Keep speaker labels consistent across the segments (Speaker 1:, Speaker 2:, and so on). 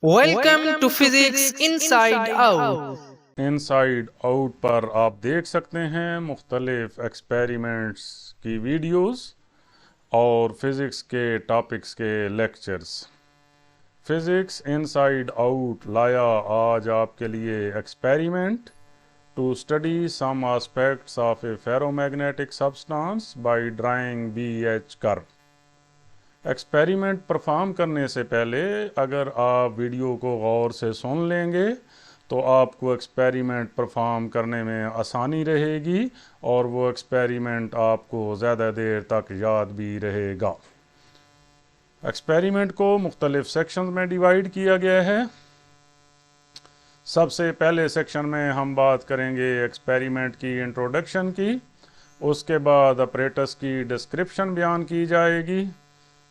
Speaker 1: Welcome to Physics Inside Out।
Speaker 2: Inside out पर आप देख सकते हैं मुख्तलिफ एक्सपेरिमेंट्स की वीडियोस और फिज़िक्स के टॉपिक्स के लेक्चर्स। फिज़िक्स इनसाइड आउट लाया आज आपके लिए experiment to study some aspects of a ferromagnetic substance by drawing BH curve. Experiment perform करने से पहले अगर आप वीडियो को गौर से सुन लेंगे तो आपको एक्सपेरिमेंट परफॉर्म करने में आसानी रहेगी और वो एक्सपेरिमेंट आपको ज़्यादा देर तक याद भी रहेगा। एक्सपेरिमेंट को मुख्तलिफ सेक्शंस में डिवाइड किया गया है। सबसे पहले सेक्शन में हम बात करेंगे एक्सपेरिमेंट की इंट्रोडक्शन की, उसके बाद अपरेटस की डिस्क्रिप्शन बयान की जाएगी,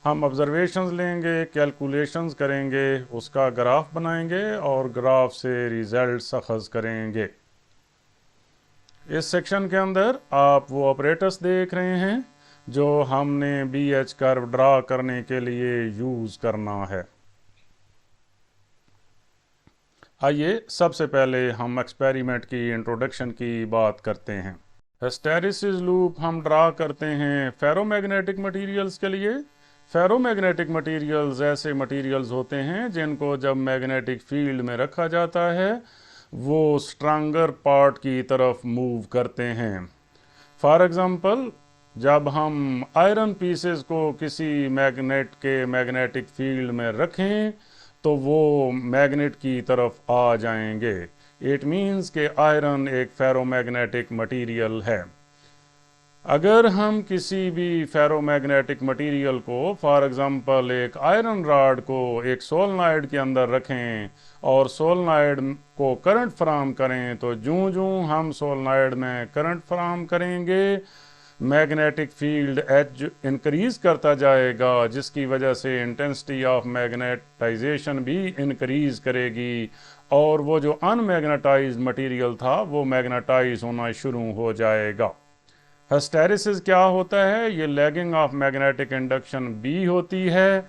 Speaker 2: हम ऑब्जर्वेशंस लेंगे, कैलकुलेशंस करेंगे, उसका ग्राफ बनाएंगे और ग्राफ से रिजल्ट अखज़ करेंगे। इस सेक्शन के अंदर आप वो ऑपरेटर्स देख रहे हैं जो हमने BH कर्व ड्रा करने के लिए यूज़ करना है। आइए सबसे पहले हम एक्सपेरिमेंट की इंट्रोडक्शन की बात करते हैं। हिस्टैरिसीस लूप हम ड्रा करते हैं फेरोमैग्नेटिक मटीरियल्स के लिए। फेरोमैग्नेटिक मटीरियल्स ऐसे मटीरियल्स होते हैं जिनको जब मैग्नेटिक फील्ड में रखा जाता है वो स्ट्रांगर पार्ट की तरफ मूव करते हैं। फॉर एग्ज़ाम्पल, जब हम आयरन पीसेस को किसी मैग्नेट के मैग्नेटिक फील्ड में रखें तो वो मैग्नेट की तरफ आ जाएंगे। इट मीन्स कि आयरन एक फेरोमैग्नेटिक मटीरियल है। अगर हम किसी भी फेरोमैग्नेटिक मटेरियल को फॉर एग्जांपल एक आयरन रॉड को एक सोलेनॉइड के अंदर रखें और सोलेनॉइड को करंट फराहम करें तो जूं जूं हम सोलेनॉइड में करंट फराहम करेंगे मैग्नेटिक फील्ड एच इंक्रीज करता जाएगा, जिसकी वजह से इंटेंसिटी ऑफ मैग्नेटाइजेशन भी इंक्रीज करेगी और वो जो अनमैग्नेटाइज्ड मटेरियल था वो मैग्नेटाइज होना शुरू हो जाएगा। हिस्टैरिसीस क्या होता है? ये lagging of magnetic induction B होती है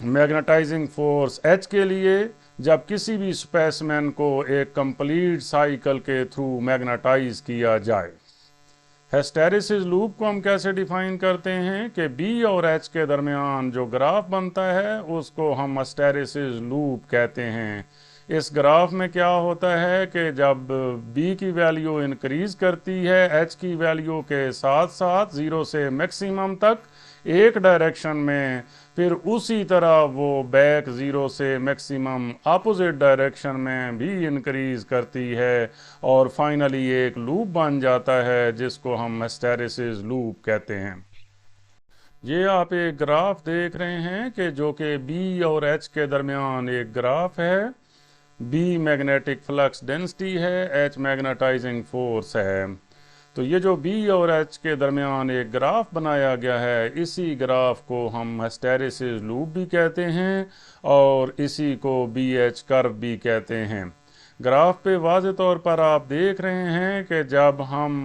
Speaker 2: मैग्नेटाइजिंग फोर्स H के लिए जब किसी भी स्पेसिमेन को एक कंप्लीट साइकिल के थ्रू मैग्नेटाइज किया जाए। हिस्टैरिसीस लूप को हम कैसे डिफाइन करते हैं कि B और H के दरमियान जो ग्राफ बनता है उसको हम हिस्टैरिसीस लूप कहते हैं। इस ग्राफ में क्या होता है कि जब B की वैल्यू इंक्रीज करती है H की वैल्यू के साथ साथ 0 से मैक्सिमम तक एक डायरेक्शन में, फिर उसी तरह वो बैक 0 से मैक्सिमम अपोजिट डायरेक्शन में भी इंक्रीज करती है और फाइनली एक लूप बन जाता है जिसको हम हिस्टैरिसीस लूप कहते हैं। ये आप एक ग्राफ देख रहे हैं कि जो कि B और H के दरमियान एक ग्राफ है। B मैग्नेटिक फ्लक्स डेंसिटी है, H मैग्नेटाइजिंग फोर्स है। तो ये जो B और H के दरमियान एक ग्राफ बनाया गया है, इसी ग्राफ को हम हिस्टैरिसीस लूप भी कहते हैं और इसी को BH कर्व भी कहते हैं। ग्राफ पे वाज़े तौर पर आप देख रहे हैं कि जब हम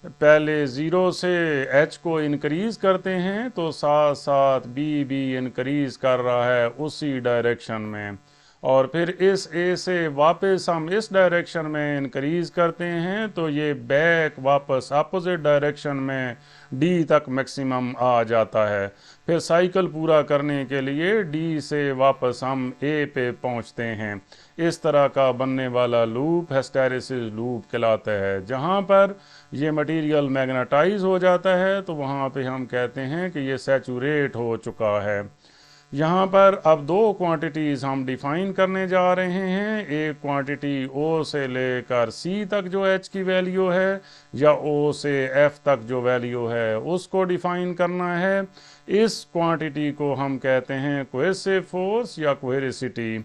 Speaker 2: पहले 0 से H को इंक्रीज करते हैं तो साथ साथ B भी इंक्रीज कर रहा है उसी डायरेक्शन में, और फिर इस A से वापस हम इस डायरेक्शन में इंक्रीज करते हैं तो ये बैक वापस अपोजिट डायरेक्शन में D तक मैक्सिमम आ जाता है। फिर साइकिल पूरा करने के लिए D से वापस हम A पे पहुंचते हैं। इस तरह का बनने वाला लूप हिस्टैरिसीस लूप कहलाता है। जहां पर ये मटेरियल मैग्नेटाइज हो जाता है तो वहां पे हम कहते हैं कि ये सैचुरेट हो चुका है। यहाँ पर अब दो क्वांटिटीज़ हम डिफाइन करने जा रहे हैं। एक क्वांटिटी O से लेकर C तक जो H की वैल्यू है या O से F तक जो वैल्यू है उसको डिफाइन करना है। इस क्वांटिटी को हम कहते हैं कोहेसिव फोर्स या कोहेरिसिटी।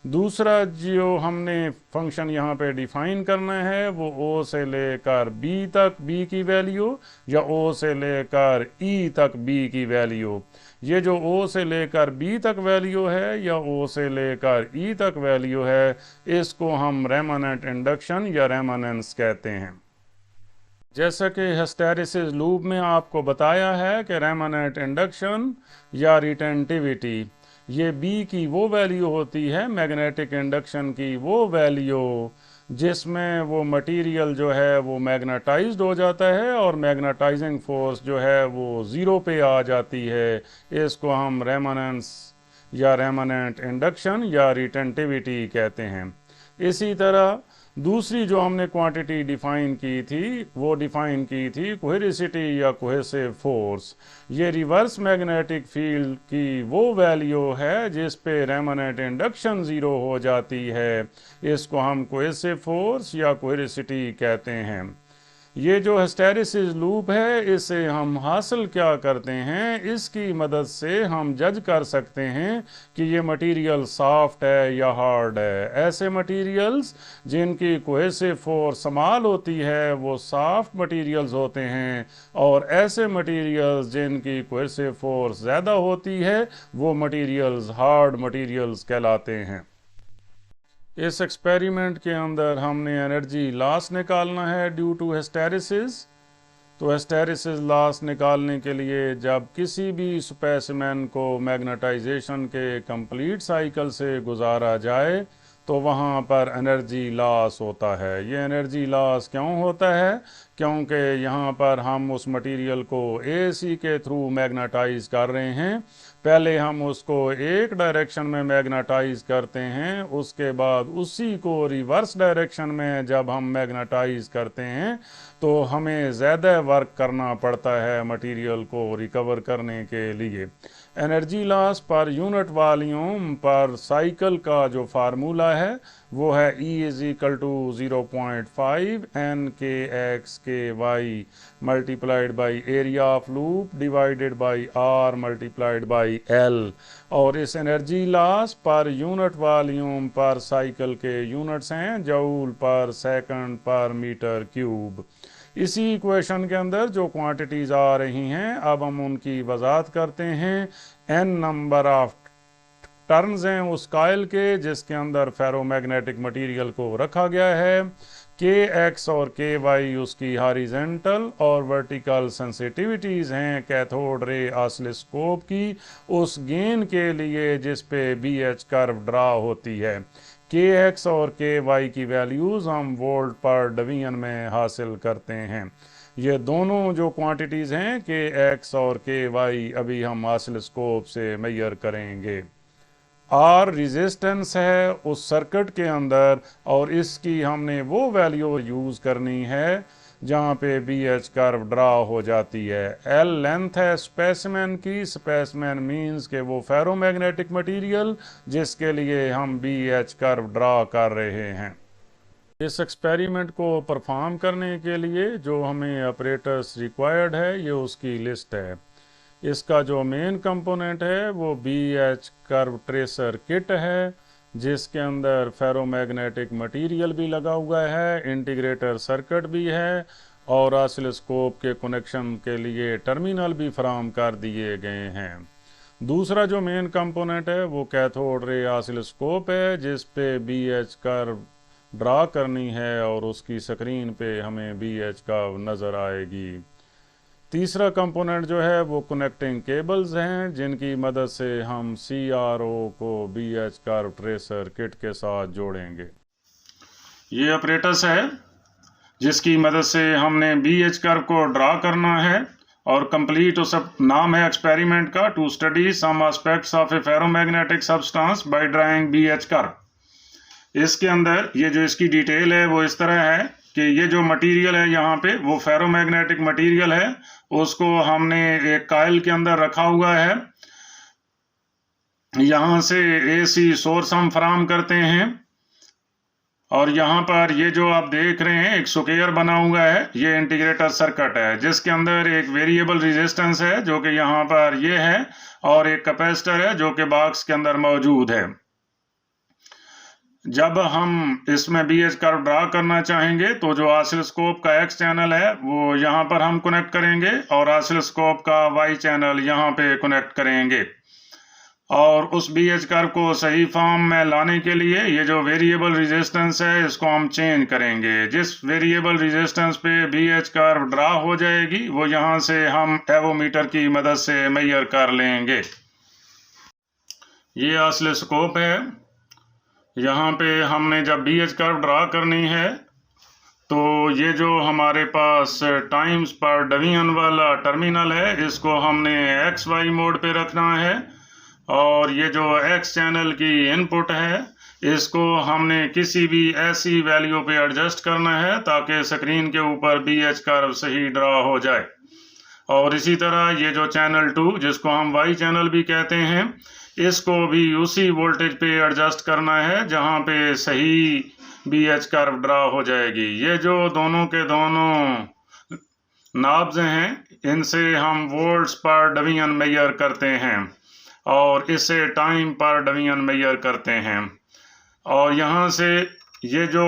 Speaker 2: दूसरा जो हमने फंक्शन यहाँ पे डिफाइन करना है वो O से लेकर B तक B की वैल्यू या O से लेकर E तक B की वैल्यू। ये जो O से लेकर B तक वैल्यू है या O से लेकर E तक वैल्यू है, इसको हम रेमनेंट इंडक्शन या रेमनेंस कहते हैं। जैसा कि हिस्टैरिसीस लूप में आपको बताया है कि रेमनेंट इंडक्शन या रिटेंटिविटी ये बी की वो वैल्यू होती है मैग्नेटिक इंडक्शन की वो वैल्यू जिसमें वो मटेरियल जो है वो मैग्नेटाइज्ड हो जाता है और मैग्नेटाइजिंग फोर्स जो है वो ज़ीरो पे आ जाती है। इसको हम रेमोनेंस या रेमोनेंट इंडक्शन या रिटेंटिविटी कहते हैं। इसी तरह दूसरी जो हमने क्वांटिटी डिफाइन की थी वो डिफाइन की थी कोहेरिसिटी या कोहेसिव फोर्स। ये रिवर्स मैग्नेटिक फील्ड की वो वैल्यू है जिस पे रेमोनेंट इंडक्शन ज़ीरो हो जाती है। इसको हम कोहेसिव फोर्स या कोहेरिसिटी कहते हैं। ये जो हिस्टैरिसीस लूप है इसे हम हासिल क्या करते हैं, इसकी मदद से हम जज कर सकते हैं कि ये मटेरियल सॉफ्ट है या हार्ड है। ऐसे मटेरियल्स जिनकी कोहेसिव फोर्स स्मॉल होती है वो सॉफ्ट मटेरियल्स होते हैं और ऐसे मटेरियल्स जिनकी कोहेसिव फोर्स ज़्यादा होती है वो मटेरियल्स हार्ड मटेरियल्स कहलाते हैं। इस एक्सपेरिमेंट के अंदर हमने एनर्जी लॉस निकालना है ड्यू टू हिस्टैरिसीस। तो हिस्टैरिसीस लॉस निकालने के लिए जब किसी भी स्पेसिमेन को मैग्नेटाइजेशन के कंप्लीट साइकिल से गुजारा जाए तो वहाँ पर एनर्जी लॉस होता है। ये एनर्जी लॉस क्यों होता है? क्योंकि यहाँ पर हम उस मटेरियल को एसी के थ्रू मैग्नेटाइज कर रहे हैं। पहले हम उसको एक डायरेक्शन में मैग्नेटाइज करते हैं, उसके बाद उसी को रिवर्स डायरेक्शन में जब हम मैग्नेटाइज करते हैं तो हमें ज़्यादा वर्क करना पड़ता है मटेरियल को रिकवर करने के लिए। Energy loss per unit volume पर साइकिल का जो फार्मूला है वो है E = 0.5 NkxKy multiplied by area of loop divided by R multiplied by L। और इस energy loss per unit volume पर साइकिल के यूनिट्स हैं जूल पर सेकंड पर मीटर क्यूब। इसी इक्वेशन के अंदर जो क्वांटिटीज आ रही हैं अब हम उनकी वजाहत करते हैं। n नंबर ऑफ टर्न्स हैं उस कॉइल के जिसके अंदर फेरोमैग्नेटिक मटेरियल को रखा गया है। kx और ky उसकी हॉरिजॉन्टल और वर्टिकल सेंसिटिविटीज हैं कैथोड रे ऑसिलोस्कोप की उस गेन के लिए जिस पे BH कर्व ड्रा होती है। kx और ky की वैल्यूज़ हम वोल्ट पर डिवीजन में हासिल करते हैं। ये दोनों जो क्वांटिटीज़ हैं kx और ky अभी हम ऑसिलोस्कोप से मेजर करेंगे। R रेजिस्टेंस है उस सर्किट के अंदर और इसकी हमने वो वैल्यू यूज़ करनी है जहाँ पे BH कर्व ड्रा हो जाती है। L लेंथ है स्पेसिमेन की। स्पेसिमेन मीन्स के वो फेरोमैग्नेटिक मटेरियल जिसके लिए हम BH कर्व ड्रा कर रहे हैं। इस एक्सपेरिमेंट को परफॉर्म करने के लिए जो हमें ऑपरेटर्स रिक्वायर्ड है ये उसकी लिस्ट है। इसका जो मेन कंपोनेंट है वो BH कर्व ट्रेसर किट है जिसके अंदर फेरोमैग्नेटिक मटेरियल भी लगा हुआ है, इंटीग्रेटर सर्किट भी है और ऑसिलोस्कोप के कनेक्शन के लिए टर्मिनल भी फराहम कर दिए गए हैं। दूसरा जो मेन कंपोनेंट है वो कैथोड रे ऑसिलोस्कोप है जिस पे BH कर्व ड्रा करनी है और उसकी स्क्रीन पे हमें BH कर्व नज़र आएगी। तीसरा कंपोनेंट जो है वो कनेक्टिंग केबल्स हैं जिनकी मदद से हम CRO को BH कर्व ट्रेसर किट के साथ जोड़ेंगे। ये ऑपरेटर्स है जिसकी मदद से हमने BH कर्व को ड्रा करना है और कंप्लीट उस नाम है एक्सपेरिमेंट का to study some aspects of a ferromagnetic substance by drawing BH curve. इसके अंदर ये जो इसकी डिटेल है वो इस तरह है कि ये जो मटेरियल है यहाँ पे वो फेरोमैग्नेटिक मटेरियल है, उसको हमने एक कॉइल के अंदर रखा हुआ है। यहाँ से AC सोर्स हम फराहम करते हैं और यहाँ पर ये जो आप देख रहे हैं एक स्क्वायर बना हुआ है ये इंटीग्रेटर सर्किट है जिसके अंदर एक वेरिएबल रेजिस्टेंस है जो कि यहाँ पर ये है और एक कैपेसिटर है जो कि बॉक्स के अंदर मौजूद है। जब हम इसमें BH कर्व ड्रा करना चाहेंगे तो जो ऑसिलोस्कोप का X चैनल है वो यहाँ पर हम कनेक्ट करेंगे और ऑसिलोस्कोप का Y चैनल यहाँ पे कनेक्ट करेंगे और उस BH कर्व को सही फॉर्म में लाने के लिए ये जो वेरिएबल रेजिस्टेंस है इसको हम चेंज करेंगे। जिस वेरिएबल रेजिस्टेंस पे BH कर्व ड्रा हो जाएगी वो यहाँ से हम एवोमीटर की मदद से मेजर कर लेंगे। ये ऑसिलोस्कोप है। यहाँ पे हमने जब BH कर्व ड्रा करनी है तो ये जो हमारे पास टाइम्स पर डिवीजन वाला टर्मिनल है इसको हमने XY मोड पे रखना है, और ये जो X चैनल की इनपुट है इसको हमने किसी भी ऐसी वैल्यू पे एडजस्ट करना है ताकि स्क्रीन के ऊपर BH कर्व सही ड्रा हो जाए। और इसी तरह ये जो चैनल 2 जिसको हम Y चैनल भी कहते हैं इसको भी उसी वोल्टेज पे एडजस्ट करना है जहाँ पे सही BH कर्व ड्रा हो जाएगी। ये जो दोनों के दोनों नाब्स हैं इनसे हम वोल्ट्स पर डिवीजन मेजर करते हैं और इससे टाइम पर डिवीजन मेजर करते हैं। और यहाँ से ये जो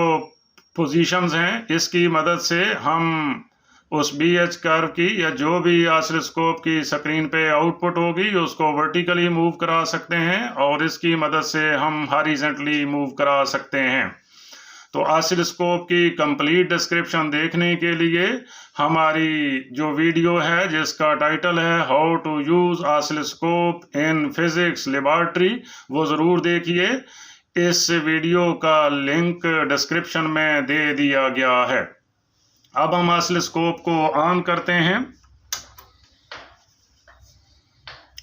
Speaker 2: पोजीशंस हैं इसकी मदद से हम उस BH कर्व की या जो भी ऑसिलोस्कोप की स्क्रीन पे आउटपुट होगी उसको वर्टिकली मूव करा सकते हैं और इसकी मदद से हम हॉरिजॉन्टली मूव करा सकते हैं। तो ऑसिलोस्कोप की कंप्लीट डिस्क्रिप्शन देखने के लिए हमारी जो वीडियो है जिसका टाइटल है how to use oscilloscope in physics laboratory वो ज़रूर देखिए। इस वीडियो का लिंक डिस्क्रिप्शन में दे दिया गया है। अब हम ऑसिलोस्कोप को ऑन करते हैं।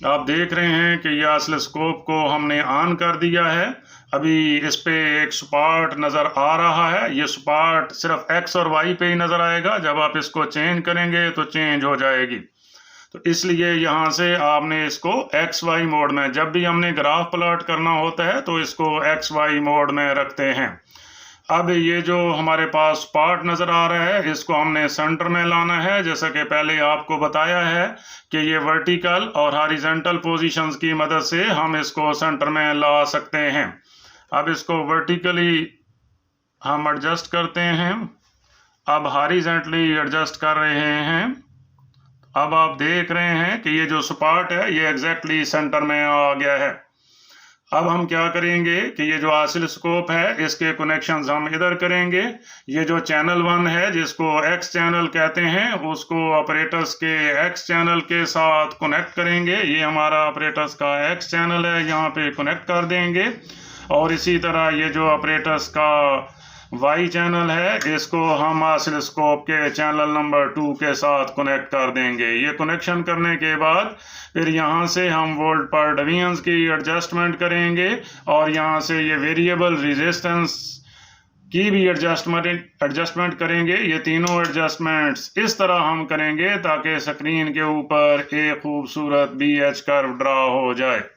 Speaker 2: आप देख रहे हैं कि ये ऑसिलोस्कोप को हमने ऑन कर दिया है। अभी इस पे एक स्पॉट नज़र आ रहा है। ये स्पॉट सिर्फ X और Y पे ही नज़र आएगा, जब आप इसको चेंज करेंगे तो चेंज हो जाएगी। तो इसलिए यहाँ से आपने इसको XY मोड में, जब भी हमने ग्राफ प्लॉट करना होता है तो इसको XY मोड में रखते हैं। अब ये जो हमारे पास स्पॉट नज़र आ रहा है इसको हमने सेंटर में लाना है। जैसा कि पहले आपको बताया है कि ये वर्टिकल और हॉरिजॉन्टल पोजीशंस की मदद से हम इसको सेंटर में ला सकते हैं। अब इसको वर्टिकली हम एडजस्ट करते हैं, अब हॉरिजॉन्टली एडजस्ट कर रहे हैं। अब आप देख रहे हैं कि ये जो स्पॉट है ये एग्जैक्टली सेंटर में आ गया है। अब हम क्या करेंगे कि ये जो ऑसिलोस्कोप है इसके कनेक्शंस हम इधर करेंगे। ये जो चैनल 1 है जिसको X चैनल कहते हैं उसको ऑपरेटर्स के X चैनल के साथ कनेक्ट करेंगे। ये हमारा ऑपरेटर्स का X चैनल है, यहाँ पे कनेक्ट कर देंगे। और इसी तरह ये जो ऑपरेटर्स का Y चैनल है इसको हम ऑसिलोस्कोप के चैनल नंबर 2 के साथ कनेक्ट कर देंगे। ये कनेक्शन करने के बाद फिर यहाँ से हम वोल्ट पर डिवीजन की एडजस्टमेंट करेंगे और यहाँ से ये वेरिएबल रेजिस्टेंस की भी एडजस्टमेंट करेंगे। ये तीनों एडजस्टमेंट्स इस तरह हम करेंगे ताकि स्क्रीन के ऊपर एक खूबसूरत BH कर्व ड्रा हो जाए।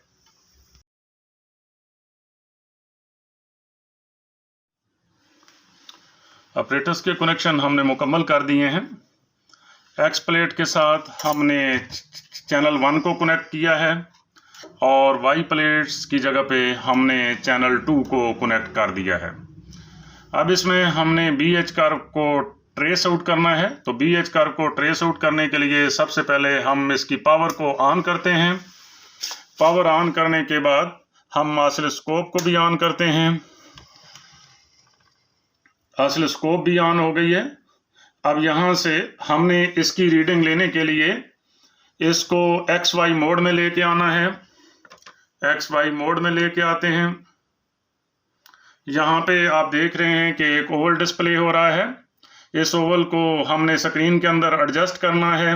Speaker 2: ऑपरेटर्स के कनेक्शन हमने मुकम्मल कर दिए हैं। X प्लेट के साथ हमने चैनल 1 को कनेक्ट किया है और Y प्लेट्स की जगह पे हमने चैनल 2 को कनेक्ट कर दिया है। अब इसमें हमने BH कर्व को ट्रेस आउट करना है। तो BH कर्व को ट्रेस आउट करने के लिए सबसे पहले हम इसकी पावर को ऑन करते हैं। पावर ऑन करने के बाद हम ऑसिलोस्कोप को भी ऑन करते हैं। ऑसिलोस्कोप भी ऑन हो गई है। अब यहाँ से हमने इसकी रीडिंग लेने के लिए इसको XY मोड में लेके आना है। XY मोड में लेके आते हैं। यहाँ पे आप देख रहे हैं कि एक ओवल डिस्प्ले हो रहा है। इस ओवल को हमने स्क्रीन के अंदर एडजस्ट करना है।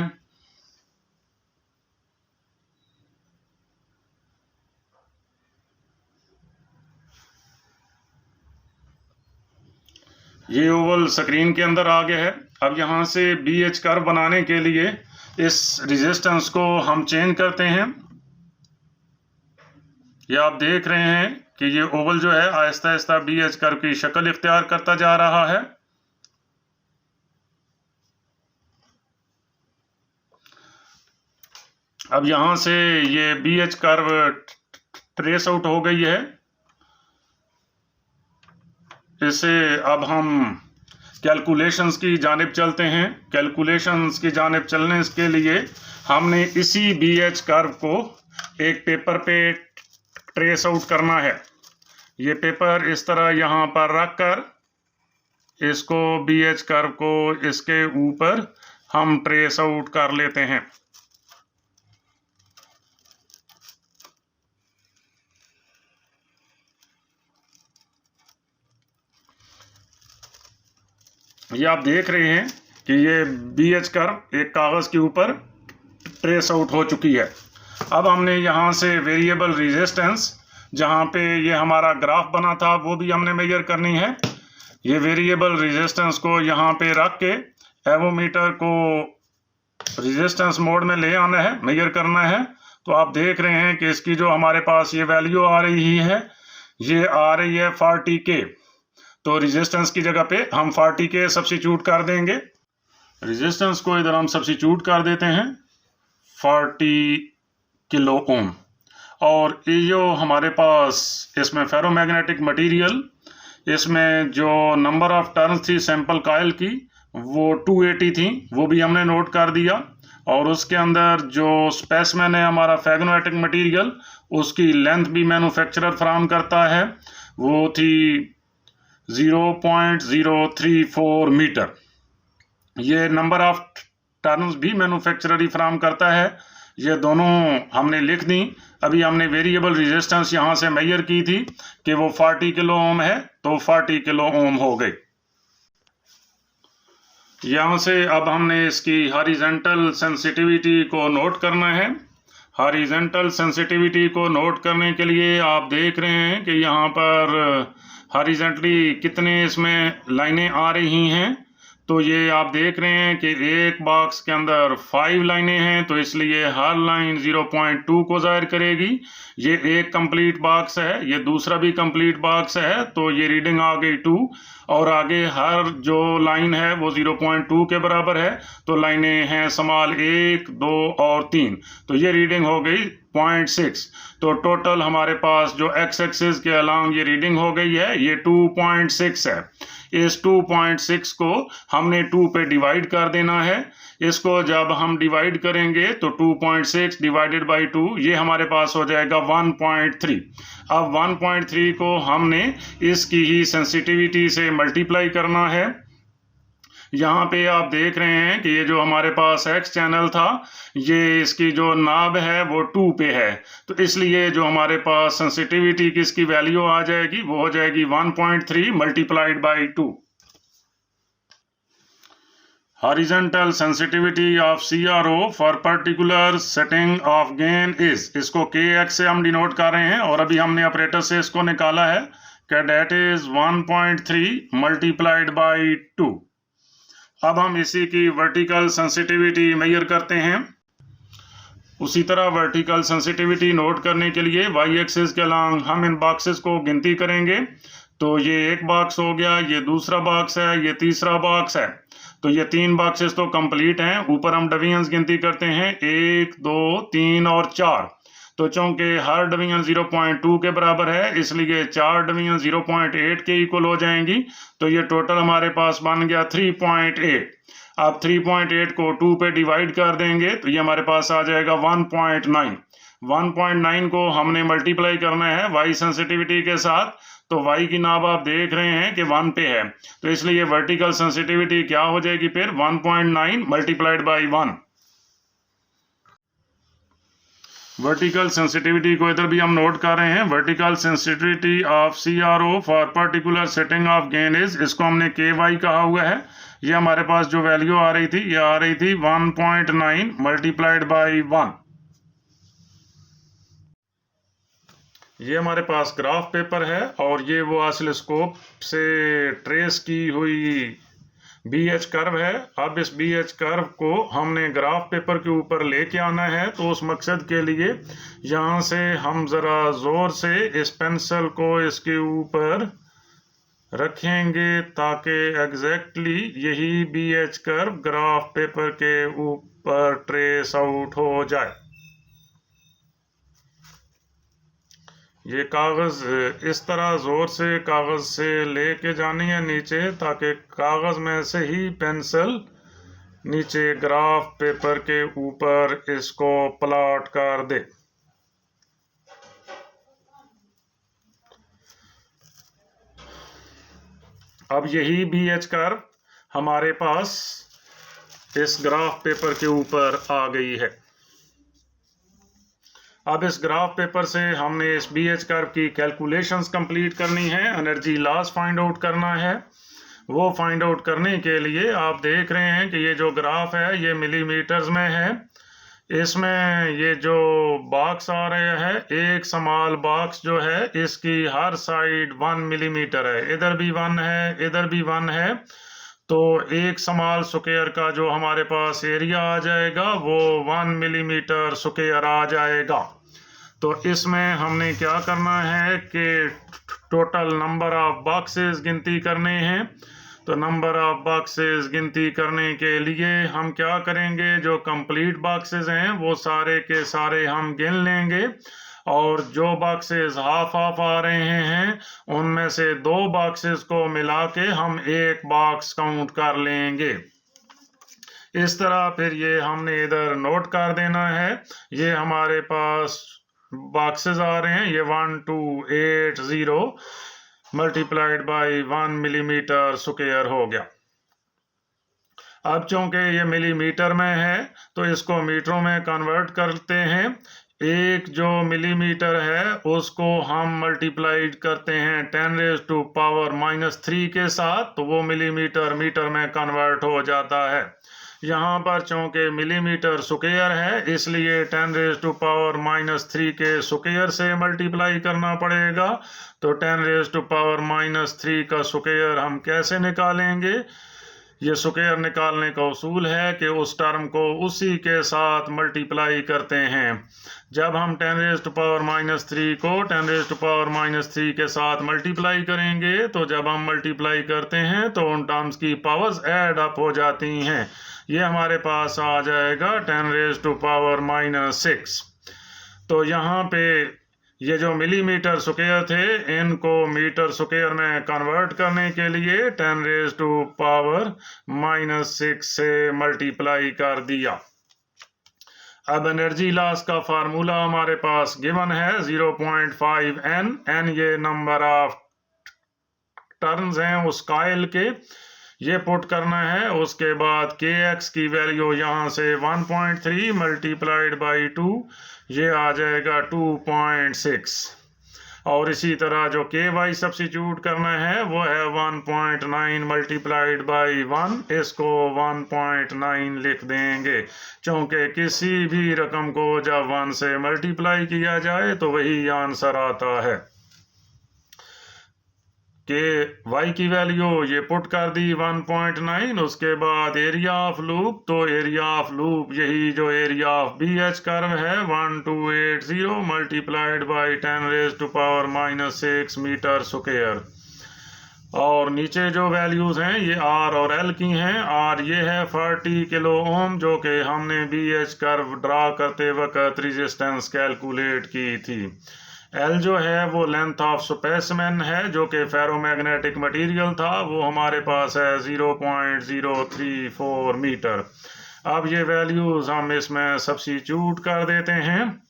Speaker 2: ये ओवल स्क्रीन के अंदर आ गया है। अब यहाँ से BH कर्व बनाने के लिए इस रेजिस्टेंस को हम चेंज करते हैं। ये आप देख रहे हैं कि ये ओवल जो है आहिस्ता आहिस्ता BH कर्व की शक्ल इख्तियार करता जा रहा है। अब यहाँ से ये BH कर्व ट्रेस आउट हो गई है। इसे अब हम कैलकुलेशंस की जानिब चलते हैं। कैलकुलेशंस की जानिब चलने के लिए हमने इसी BH कर्व को एक पेपर पे ट्रेस आउट करना है। ये पेपर इस तरह यहाँ पर रख कर इसको BH कर्व को इसके ऊपर हम ट्रेस आउट कर लेते हैं। ये आप देख रहे हैं कि ये BH कर्व एक कागज़ के ऊपर ट्रेस आउट हो चुकी है। अब हमने यहाँ से वेरिएबल रेजिस्टेंस, जहाँ पे ये हमारा ग्राफ बना था, वो भी हमने मेजर करनी है। ये वेरिएबल रेजिस्टेंस को यहाँ पे रख के एवोमीटर को रेजिस्टेंस मोड में ले आना है, मेजर करना है। तो आप देख रहे हैं कि इसकी जो हमारे पास ये वैल्यू आ रही है, ये आ रही है 40K। तो रेजिस्टेंस की जगह पे हम 40K सब्स्टिट्यूट कर देंगे। रेजिस्टेंस को इधर हम सब्स्टिट्यूट कर देते हैं 40 किलो ओम। और ये जो हमारे पास इसमें फेरोमैग्नेटिक मटेरियल, इसमें जो नंबर ऑफ टर्न्स थी सैंपल कॉइल की वो 280 थी, वो भी हमने नोट कर दिया। और उसके अंदर जो स्पेसिमेन है हमारा फेरोमैग्नेटिक मटेरियल, उसकी लेंथ भी मैन्युफैक्चरर फराहम करता है, वो थी 0.034 मीटर। ये नंबर ऑफ टर्न्स भी मैन्युफैक्चरर ही फराहम करता है। ये दोनों हमने लिख दी। अभी हमने वेरिएबल रेजिस्टेंस यहाँ से मेजर की थी कि वो 40 किलो ओम है, तो 40 किलो ओम हो गई। यहाँ से अब हमने इसकी हॉरिजॉन्टल सेंसिटिविटी को नोट करना है। हॉरिजॉन्टल सेंसिटिविटी को नोट करने के लिए आप देख रहे हैं कि यहाँ पर हॉरिजॉन्टली कितने इसमें लाइनें आ रही हैं। तो ये आप देख रहे हैं कि एक बॉक्स के अंदर 5 लाइनें हैं, तो इसलिए हर लाइन 0.2 को ज़ाहिर करेगी। ये एक कंप्लीट बॉक्स है, ये दूसरा भी कंप्लीट बॉक्स है, तो ये रीडिंग आ गई 2। और आगे हर जो लाइन है वो 0.2 के बराबर है, तो लाइनें हैं स्मॉल 1, 2 और 3, तो ये रीडिंग हो गई 0.6। तो टोटल हमारे पास जो एक्स एक्सिस के अलॉन्ग ये रीडिंग हो गई है, ये 2.6 है। इस 2.6 को हमने 2 पे डिवाइड कर देना है। इसको जब हम डिवाइड करेंगे तो 2.6 डिवाइडेड बाई 2, ये हमारे पास हो जाएगा 1.3। अब 1.3 को हमने इसकी ही सेंसिटिविटी से मल्टीप्लाई करना है। यहाँ पे आप देख रहे हैं कि ये जो हमारे पास एक्स चैनल था, ये इसकी जो नाब है वो 2 पे है, तो इसलिए जो हमारे पास सेंसिटिविटी की इसकी वैल्यू आ जाएगी वो हो जाएगी 1.3 multiplied by 2। Horizontal sensitivity of CRO for particular setting of gain is, इसको KX से हम डिनोट कर रहे हैं और अभी हमने ऑपरेटर से इसको निकाला है कि डेट इज 1.3 मल्टीप्लाइड बाई 2। अब हम इसी की वर्टिकल सेंसिटिविटी मेजर करते हैं। उसी तरह वर्टिकल सेंसिटिविटी नोट करने के लिए वाई एक्सिस के अलॉन्ग हम इन बॉक्सेस को गिनती करेंगे। तो ये एक बॉक्स हो गया, ये दूसरा बॉक्स है, ये तीसरा बॉक्स है, तो ये 3 बॉक्सेस तो कंप्लीट हैं। ऊपर हम डिवीजन्स गिनती करते हैं 1, 2, 3 और 4। तो चूंकि हर डिवीजन 0.2 के बराबर है, इसलिए 4 डिवीजन 0.8 के इक्वल हो जाएंगी। तो ये टोटल हमारे पास बन गया 3.8। अब 3.8 को 2 पे डिवाइड कर देंगे तो ये हमारे पास आ जाएगा 1.9। 1.9 को हमने मल्टीप्लाई करना है वाई सेंसिटिविटी के साथ, तो वाई की नाब आप देख रहे हैं कि 1 पे है, तो इसलिए वर्टिकल सेंसिटिविटी क्या हो जाएगी फिर 1.9 मल्टीप्लाइड बाई 1। वर्टिकल सेंसिटिविटी को इधर भी हम नोट कर रहे हैं। Vertical sensitivity of CRO for particular setting of gain is, इसको हमने KY कहा हुआ है। ये हमारे पास जो वैल्यू आ रही थी, ये आ रही थी 1.9 मल्टीप्लाइड बाई 1। ये हमारे पास ग्राफ पेपर है और ये वो ऑसिलोस्कोप से ट्रेस की हुई BH कर्व है। अब इस BH कर्व को हमने ग्राफ पेपर के ऊपर लेके आना है, तो उस मकसद के लिए यहाँ से हम ज़रा ज़ोर से इस पेंसिल को इसके ऊपर रखेंगे ताकि एग्जैक्टली यही BH कर्व ग्राफ पेपर के ऊपर ट्रेस आउट हो जाए। ये कागज़ इस तरह ज़ोर से कागज़ से लेके जानी है नीचे, ताकि कागज़ में से ही पेंसिल नीचे ग्राफ पेपर के ऊपर इसको प्लॉट कर दे। अब यही BH कर्व हमारे पास इस ग्राफ पेपर के ऊपर आ गई है। अब इस ग्राफ पेपर से हमने इस BH कर्व की कैलकुलेशंस कंप्लीट करनी है, एनर्जी लॉस फाइंड आउट करना है। वो फाइंड आउट करने के लिए आप देख रहे हैं कि ये जो ग्राफ है ये मिलीमीटर्स में है। इसमें ये जो बॉक्स आ रहे हैं, एक स्मॉल बॉक्स जो है इसकी हर साइड 1 मिलीमीटर है, इधर भी 1 है, इधर भी 1 है। तो एक स्मॉल स्क्वायर का जो हमारे पास एरिया आ जाएगा वो 1 मिलीमीटर स्क्वायर आ जाएगा। तो इसमें हमने क्या करना है कि टोटल नंबर ऑफ बॉक्सेस गिनती करने हैं। तो नंबर ऑफ बॉक्सेस गिनती करने के लिए हम क्या करेंगे, जो कंप्लीट बॉक्सेस हैं वो सारे के सारे हम गिन लेंगे, और जो बॉक्सेस हाफ हाफ आ रहे हैं उनमें से 2 बॉक्सेस को मिला के हम एक बॉक्स काउंट कर लेंगे। इस तरह फिर ये हमने इधर नोट कर देना है। ये हमारे पास बॉक्सेस आ रहे हैं, ये 1280 मल्टीप्लाइड बाई 1 मिलीमीटर स्क्वायर हो गया। अब चूंकि ये मिलीमीटर में है तो इसको मीटरों में कन्वर्ट करते हैं। एक जो मिलीमीटर है उसको हम मल्टीप्लाइड करते हैं 10⁻³ के साथ, तो वो मिलीमीटर मीटर में कन्वर्ट हो जाता है। यहाँ पर चूंकि मिलीमीटर स्क्वायर है इसलिए 10⁻³ के स्क्वायर से मल्टीप्लाई करना पड़ेगा। तो 10⁻³ का स्क्वायर हम कैसे निकालेंगे, ये स्क्वायर निकालने का उसूल है कि उस टर्म को उसी के साथ मल्टीप्लाई करते हैं। जब हम 10⁻³ को 10⁻³ के साथ मल्टीप्लाई करेंगे तो जब हम मल्टीप्लाई करते हैं तो उन टर्म्स की पावर्स ऐड अप हो जाती हैं। ये हमारे पास आ जाएगा 10⁻⁻6। तो यहाँ पे ये जो मिलीमीटर स्क्वायर थे इनको मीटर स्क्वायर में कन्वर्ट करने के लिए 10⁻⁻6 से मल्टीप्लाई कर दिया। अब एनर्जी लॉस का फार्मूला हमारे पास गिवन है 0.5 n ये नंबर ऑफ टर्न्स हैं उस कॉइल के, ये पुट करना है। उसके बाद kx की वैल्यू यहाँ से 1.3 मल्टीप्लाइड बाई 2 ये आ जाएगा 2.6, और इसी तरह जो ky सब्स्टिट्यूट करना है वो है 1.9 मल्टीप्लाइड बाई 1, इसको 1.9 लिख देंगे। क्योंकि किसी भी रकम को जब 1 से मल्टीप्लाई किया जाए तो वही आंसर आता है। के y की वैल्यू ये पुट कर दी 1.9। उसके बाद एरिया ऑफ लूप, तो एरिया ऑफ लूप यही जो एरिया ऑफ BH कर्व है 1280 मल्टीप्लाइड बाई 10⁻⁻6 मीटर स्क्वायर। और नीचे जो वैल्यूज हैं ये R और L की हैं। R ये है 40 किलो ओम जो कि हमने BH कर्व ड्रा करते वक्त रेजिस्टेंस कैलकुलेट की थी। L जो है वो लेंथ ऑफ स्पेसिमेन है जो कि फेरोमैग्नेटिक मटेरियल था, वो हमारे पास है 0.034 मीटर। अब ये वैल्यूज हम इसमें सब्स्टिट्यूट कर देते हैं।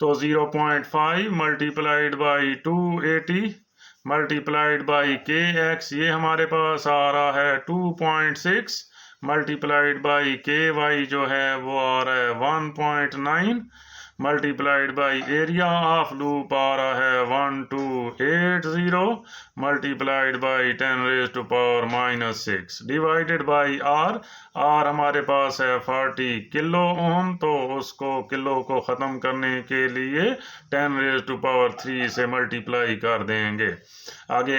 Speaker 2: तो 0.5 multiplied by 280 multiplied by kx ये हमारे पास आ रहा है 2.6 मल्टीप्लाइड बाई ky जो है वो आ रहा है 1.9 multiplied by area of loop आ रहा है 1280 multiplied by 10⁻⁻6 divided by R हमारे पास है 40 किलो ओम, तो उसको किलो को ख़त्म करने के लिए 10⁻³ से मल्टीप्लाई कर देंगे। आगे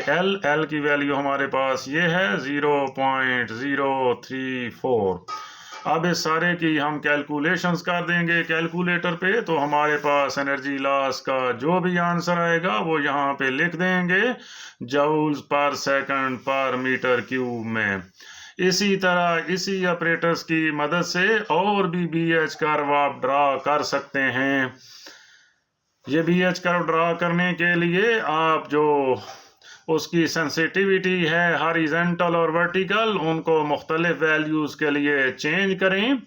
Speaker 2: L की वैल्यू हमारे पास ये है 0.034। अब इस सारे की हम कैलकुलेशंस कर देंगे कैलकुलेटर पे, तो हमारे पास एनर्जी लॉस का जो भी आंसर आएगा वो यहाँ पे लिख देंगे joules per second per metre cube में। इसी तरह इसी ऑपरेटर्स की मदद से और भी BH कर्व आप ड्रा कर सकते हैं। ये BH कर्व ड्रा करने के लिए आप जो उसकी सेंसिटिविटी है हॉरिजॉन्टल और वर्टिकल उनको मुख्तलिफ वैल्यूज़ के लिए चेंज करें,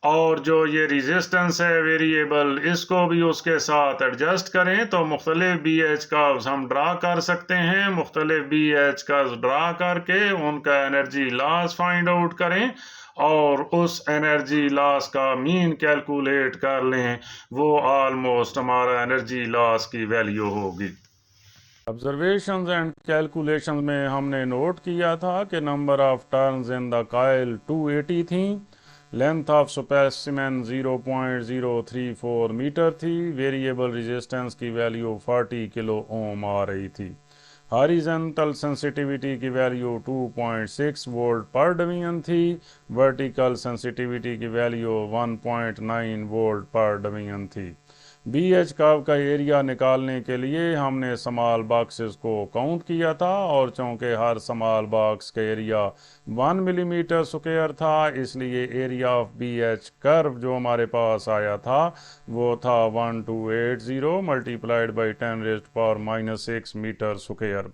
Speaker 2: और जो ये रेजिस्टेंस है वेरिएबल इसको भी उसके साथ एडजस्ट करें। तो मुख्तलिफ BH कर्व्स हम ड्रा कर सकते हैं। मुख्तलिफ BH कर्व्स ड्रा करके उनका एनर्जी लॉस फाइंड आउट करें और उस एनर्जी लॉस का मीन कैलकुलेट कर लें, वो ऑलमोस्ट हमारा एनर्जी लॉस की वैल्यू होगी। ऑब्जर्वेशंस एंड कैलकुलेशंस में हमने नोट किया था कि number of turns in the coil 280 थी, लेंथ ऑफ स्पेसिमेन 0.034 मीटर थी, वेरिएबल रेजिस्टेंस की वैल्यू 40 किलो ओम आ रही थी, हॉरिजॉन्टल सेंसिटिविटी की वैल्यू 2.6 वोल्ट पर डिवीजन थी, वर्टिकल सेंसिटिविटी की वैल्यू 1.9 वोल्ट पर डिवीजन थी। BH कर्व का एरिया निकालने के लिए हमने स्मॉल बॉक्सेस को काउंट किया था और चूँकि हर स्मॉल बॉक्स का एरिया 1 मिलीमीटर स्क्वायर था, इसलिए एरिया ऑफ BH कर्व जो हमारे पास आया था वो था 1280 multiplied by 10⁻⁻6 metre square.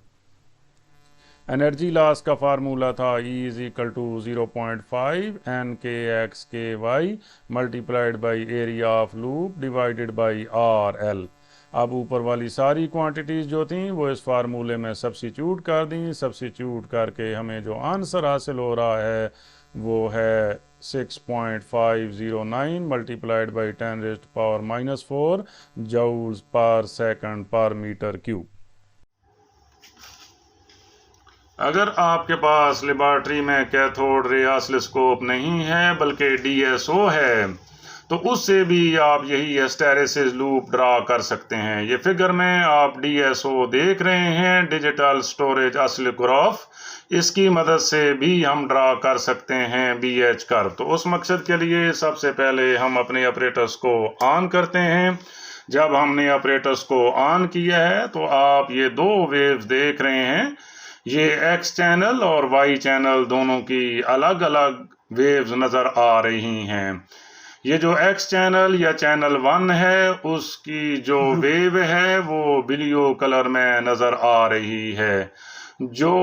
Speaker 2: Energy loss का फार्मूला था E is equal to 0.5 NkXky multiplied by area of loop divided by RL। अब ऊपर वाली सारी क्वांटिटीज़ जो थी वो इस फार्मूले में सब्स्टिट्यूट कर दी। सब्स्टिट्यूट करके हमें जो आंसर हासिल हो रहा है वो है 6.509 multiplied by 10⁻⁻4 joules per second per metre cube. अगर आपके पास लेबॉर्ट्री में कैथोड रे ऑसिलोस्कोप नहीं है बल्कि DSO है तो उससे भी आप यही हिस्टैरिसीस लूप ड्रा कर सकते हैं। ये फिगर में आप DSO देख रहे हैं, डिजिटल स्टोरेज ऑसिलोग्राफ। इसकी मदद से भी हम ड्रा कर सकते हैं BH कर्व। तो उस मकसद के लिए सबसे पहले हम अपने ऑपरेटर्स को ऑन करते हैं। जब हमने ऑपरेटर्स को ऑन किया है तो आप ये दो वेव्स देख रहे हैं, ये X चैनल और Y चैनल दोनों की अलग अलग वेव्स नज़र आ रही हैं। ये जो X चैनल या चैनल 1 है उसकी जो वेव है वो ब्लू कलर में नज़र आ रही है। जो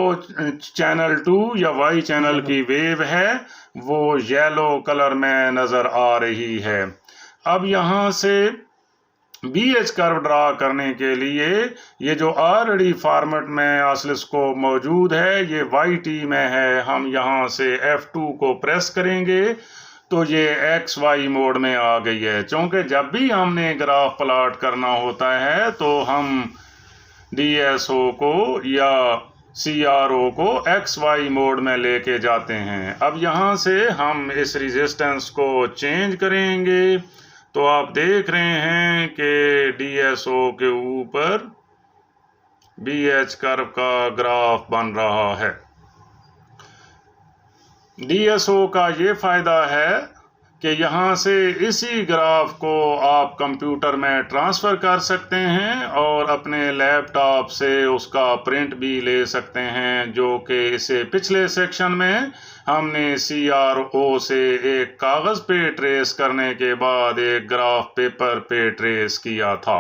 Speaker 2: चैनल 2 या Y चैनल की वेव है वो येलो कलर में नज़र आ रही है। अब यहाँ से BH कर्व ड्रा करने के लिए ये जो ऑलरेडी फॉर्मेट में ऑसिलोस्कोप मौजूद है ये YT में है, हम यहाँ से F2 को प्रेस करेंगे तो ये XY मोड में आ गई है। क्योंकि जब भी हमने ग्राफ प्लॉट करना होता है तो हम DSO को या CRO को XY मोड में लेके जाते हैं। अब यहाँ से हम इस रेजिस्टेंस को चेंज करेंगे तो आप देख रहे हैं कि DSO के ऊपर BH कर्व का ग्राफ बन रहा है। DSO का ये फ़ायदा है कि यहाँ से इसी ग्राफ को आप कंप्यूटर में ट्रांसफ़र कर सकते हैं और अपने लैपटॉप से उसका प्रिंट भी ले सकते हैं, जो कि इसे पिछले सेक्शन में हमने CRO से एक कागज़ पे ट्रेस करने के बाद एक ग्राफ पेपर पे ट्रेस किया था।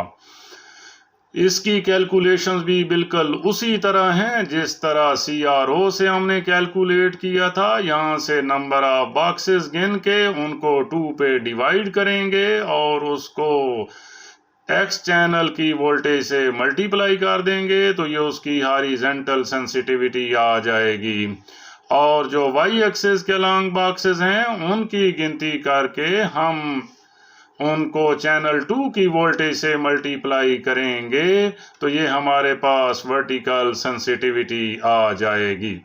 Speaker 2: इसकी कैलकुलेशंस भी बिल्कुल उसी तरह हैं जिस तरह CRO से हमने कैलकुलेट किया था। यहाँ से नंबर ऑफ बॉक्सेस गिन के उनको 2 पे डिवाइड करेंगे और उसको X चैनल की वोल्टेज से मल्टीप्लाई कर देंगे तो ये उसकी हॉरिजॉन्टल सेंसिटिविटी आ जाएगी। और जो Y एक्सिस के लॉन्ग बॉक्सेस हैं उनकी गिनती करके हम उनको चैनल 2 की वोल्टेज से मल्टीप्लाई करेंगे तो ये हमारे पास वर्टिकल सेंसिटिविटी आ जाएगी।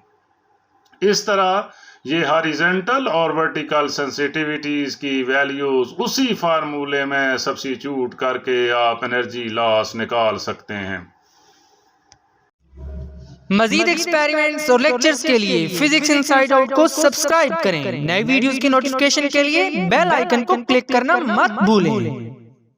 Speaker 2: इस तरह ये हॉरिजॉन्टल और वर्टिकल सेंसिटिविटीज़ की वैल्यूज़ उसी फार्मूले में सब्स्टिट्यूट करके आप एनर्जी लॉस निकाल सकते हैं।
Speaker 1: मजीद एक्सपेरिमेंट्स और लेक्चर्स के लिए फिजिक्स इनसाइड आउट को सब्सक्राइब करें। नए वीडियोस की नोटिफिकेशन के लिए बेल आइकन को क्लिक करना मत भूलें।